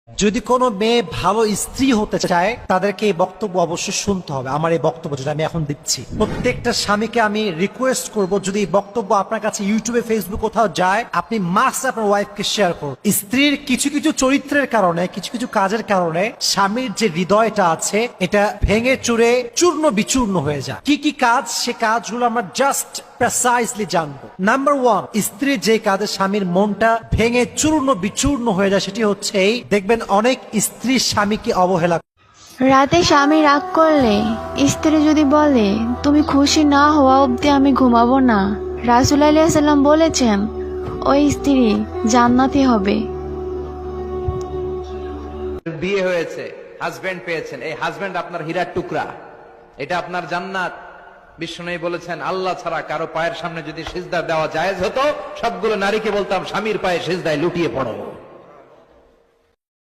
যদি কোনো মেয়ে ভালো স্ত্রী হতে চায় তাদেরকে এই বক্তব্য অবশ্যই শুনতে হবে। আমার এই বক্তব্য যেটা আমি এখন দিচ্ছি, প্রত্যেকটা স্বামীকে আমি রিকোয়েস্ট করব, যদি এই বক্তব্য আপনার কাছে ইউটিউবে ফেসবুক কোথাও যায়, আপনি মাস্ট আপনার ওয়াইফকে শেয়ার করুন। স্ত্রীর কিছু কিছু চরিত্রের কারণে, কিছু কিছু কাজের কারণে স্বামীর যে হৃদয়টা আছে এটা ভেঙে চুরে চূর্ণ বিচূর্ণ হয়ে যায়। কি কি কাজ, সে কাজগুলো আমরা জাস্ট প্রেসাইজলি জানবো। নাম্বার ওয়ান, স্ত্রীর যে কাজে স্বামীর মনটা ভেঙে চূর্ণ বিচূর্ণ হয়ে যায় সেটি হচ্ছে এই, দেখবেন অনেক স্ত্রী স্বামীকে অবহেলা। রাতে স্বামী রাগ করলে স্ত্রী যদি বলে তুমি খুশি না হওয়া অবধি আমি ঘুমাবো না, রাসূল আলাইহিস সালাম বলেছেন ওই স্ত্রী জান্নাতি হবে। বিয়ে হয়েছে, হাজবেন্ড পেয়েছেন, এই হাজবেন্ড আপনার হীরার টুকরা, এটা আপনার জান্নাত। বিশ্বনবী বলেছেন আল্লাহ ছাড়া কারো পায়ের সামনে যদি সিজদা দেওয়া জায়েজ হতো, সবগুলো নারীকে বলতাম স্বামীর পায়ে সিজদায় লুটিয়ে পড়ো।